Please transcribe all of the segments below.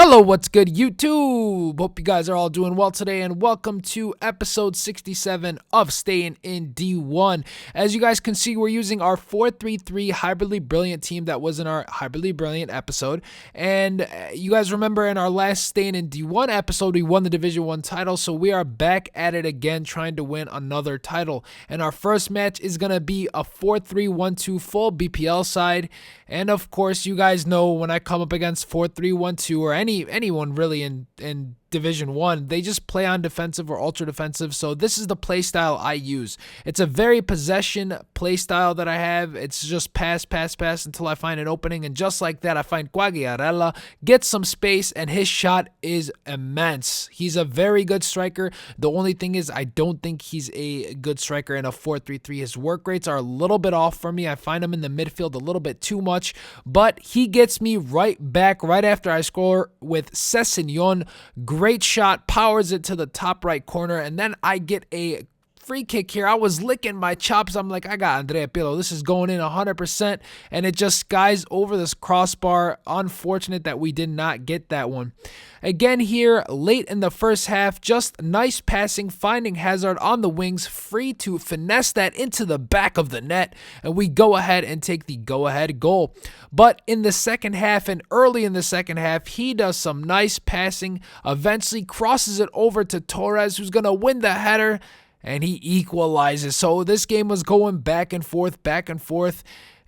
Hello, what's good, YouTube? Hope you guys are all doing well today, and welcome to episode 67 of Stayin in D1. As you guys can see, we're using our 4-3-3 Hybridly Brilliant team that was in our Hybridly Brilliant episode. And you guys remember in our last Stayin in D1 episode, we won the Division 1 title, so we are back at it again trying to win another title. And our first match is going to be a 4-3-1-2 full BPL side. And of course, you guys know when I come up against 4-3-1-2 or anyone really in Division 1, they just play on defensive or ultra defensive. So this is the play style I use. It's a very possession play style that I have. It's just pass until I find an opening, and just like that I find Quagliarella, gets some space, and his shot is immense. He's a very good striker. The only thing is I don't think he's a good striker in a 4-3-3. His work rates are a little bit off for me. I find him in the midfield a little bit too much, but he gets me right back right after I score with Stayin. Great shot, powers it to the top right corner, and then I get a free kick here. I was licking my chops. I'm like, I got Andrea Pirlo. This is going in 100%, and it just skies over this crossbar. Unfortunate that we did not get that one. Again here, late in the first half, just nice passing, finding Hazard on the wings, free to finesse that into the back of the net, and we go ahead and take the go-ahead goal. But in the second half, and early in the second half, he does some nice passing, eventually crosses it over to Torres, who's going to win the header, and he equalizes. So this game was going back and forth.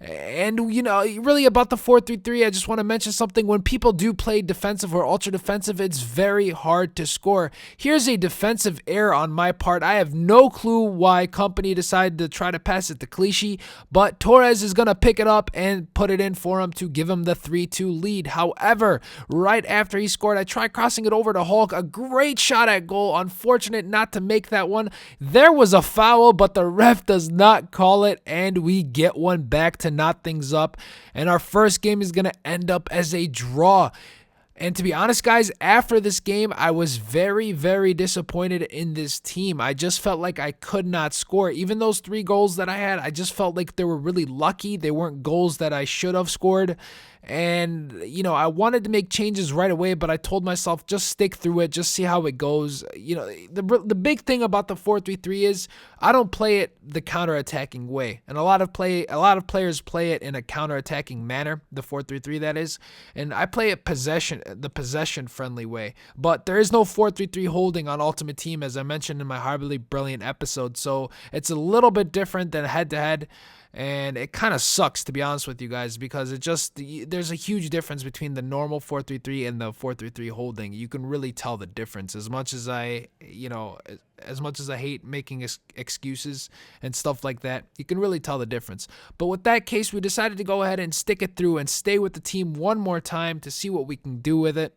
And, you know, really about the 4-3-3, I just want to mention something. When people do play defensive or ultra defensive, it's very hard to score. Here's a defensive error on my part. I have no clue why company decided to try to pass it to Clichy, but Torres is going to pick it up and put it in for him to give him the 3-2 lead. However, right after he scored, I tried crossing it over to Hulk. A great shot at goal. Unfortunate not to make that one. There was a foul, but the ref does not call it, and we get one back to knot things up, and our first game is going to end up as a draw. And to be honest, guys, after this game, I was very, very disappointed in this team. I just felt like I could not score. Even those 3 goals that I had, I just felt like they were really lucky. They weren't goals that I should have scored. And, you know, I wanted to make changes right away, but I told myself, just stick through it, just see how it goes. You know, the big thing about the 4-3-3 is I don't play it the counter-attacking way. And a lot of players play it in a counter-attacking manner, the 4-3-3 that is. And I play it the possession-friendly way. But there is no 4-3-3 holding on Ultimate Team, as I mentioned in my Hybridly Brilliant episode. So it's a little bit different than head-to-head. And it kind of sucks, to be honest with you guys, because there's a huge difference between the normal 4-3-3 and the 4-3-3 holding. You can really tell the difference. As much as I hate making excuses and stuff like that, you can really tell the difference. But with that case, we decided to go ahead and stick it through and stay with the team one more time to see what we can do with it.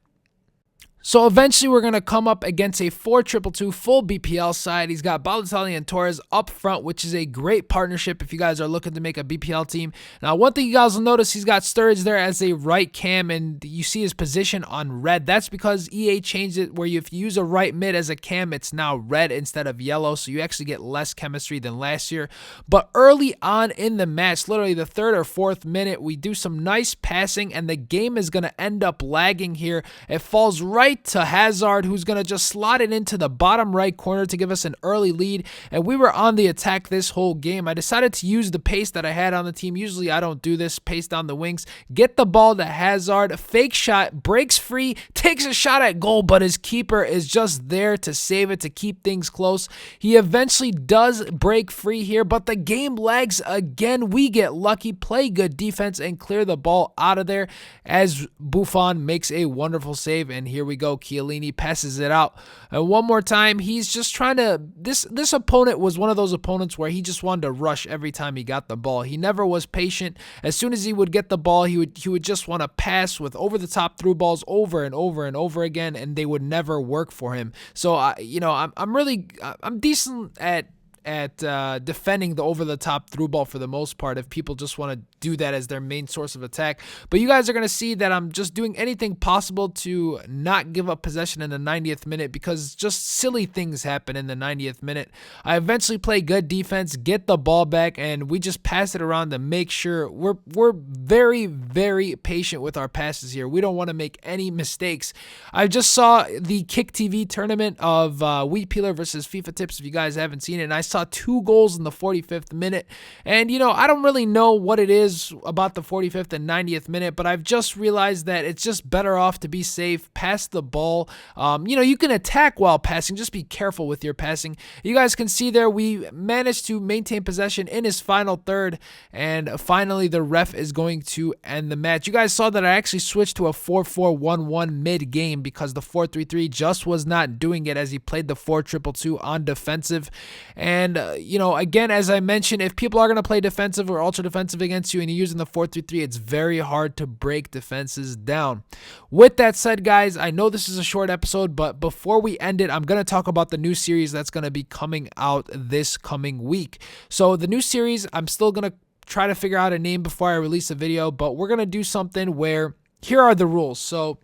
So eventually we're going to come up against a 4-2-2 full BPL side. He's got Balotelli and Torres up front, which is a great partnership if you guys are looking to make a BPL team. Now, one thing you guys will notice, he's got Sturridge there as a right cam, and you see his position on red. That's because EA changed it where if you use a right mid as a cam, it's now red instead of yellow, so you actually get less chemistry than last year. But early on in the match, literally the 3rd or 4th minute, we do some nice passing, and the game is going to end up lagging here. It falls right to Hazard, who's going to just slot it into the bottom right corner to give us an early lead, and we were on the attack this whole game. I decided to use the pace that I had on the team. Usually I don't do this, pace down the wings, get the ball to Hazard, fake shot, breaks free, takes a shot at goal, but his keeper is just there to save it, to keep things close. He eventually does break free here, but the game lags again. We get lucky, play good defense, and clear the ball out of there as Buffon makes a wonderful save, and here we go. Chiellini passes it out. And one more time, he's just trying to... This opponent was one of those opponents where he just wanted to rush every time he got the ball. He never was patient. As soon as he would get the ball, he would just want to pass with over-the-top through balls over and over and over again, and they would never work for him. So, I'm decent at defending the over-the-top through ball for the most part if people just want to do that as their main source of attack. But you guys are going to see that I'm just doing anything possible to not give up possession in the 90th minute, because just silly things happen in the 90th minute. I eventually play good defense, get the ball back, and we just pass it around to make sure we're very, very patient with our passes here. We don't want to make any mistakes. I just saw the Kick TV tournament of Wheat Peeler versus FIFA Tips, if you guys haven't seen it, and I saw 2 goals in the 45th minute. And, you know, I don't really know what it is about the 45th and 90th minute, but I've just realized that it's just better off to be safe, pass the ball. You know, you can attack while passing, just be careful with your passing. You guys can see there we managed to maintain possession in his final third, and finally the ref is going to end the match. You guys saw that I actually switched to a 4-4-1-1 mid-game because the 4-3-3 just was not doing it, as he played the 4-2-2 on defensive. And, you know, again, as I mentioned, if people are going to play defensive or ultra defensive against you and you're using the 4-3-3, it's very hard to break defenses down. With that said, guys, I know this is a short episode, but before we end it, I'm going to talk about the new series that's going to be coming out this coming week. So the new series, I'm still going to try to figure out a name before I release a video, but we're going to do something where here are the rules. So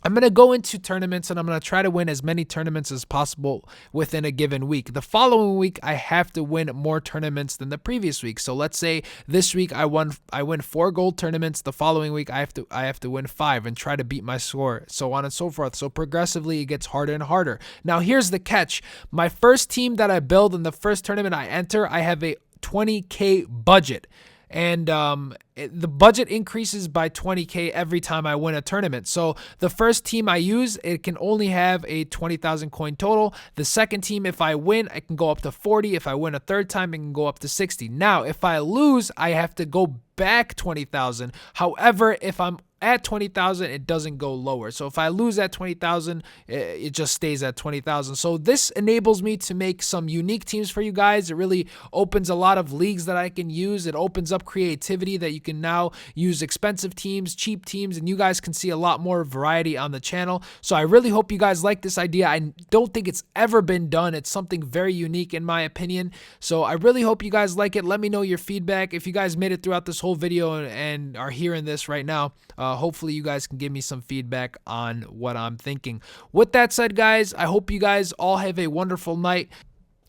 I'm going to go into tournaments and I'm going to try to win as many tournaments as possible within a given week. The following week, I have to win more tournaments than the previous week. So let's say this week I win 4 gold tournaments. The following week, I have to win 5 and try to beat my score, so on and so forth. So progressively, it gets harder and harder. Now, here's the catch. My first team that I build in the first tournament I enter, I have a 20K budget. And the budget increases by 20K every time I win a tournament. So the first team I use, it can only have a 20,000 coin total. The second team, if I win, I can go up to 40. If I win a third time, it can go up to 60. Now, if I lose, I have to go back 20,000. However, if I'm at 20,000, it doesn't go lower. So if I lose at 20,000, it just stays at 20,000. So this enables me to make some unique teams for you guys. It really opens a lot of leagues that I can use. It opens up creativity that you can now use expensive teams, cheap teams, and you guys can see a lot more variety on the channel. So I really hope you guys like this idea. I don't think it's ever been done. It's something very unique in my opinion. So I really hope you guys like it. Let me know your feedback. If you guys made it throughout this whole video and are hearing this right now, hopefully you guys can give me some feedback on what I'm thinking. With that said, guys, I hope you guys all have a wonderful night.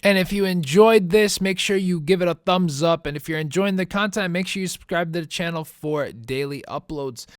And if you enjoyed this, make sure you give it a thumbs up. And if you're enjoying the content, make sure you subscribe to the channel for daily uploads.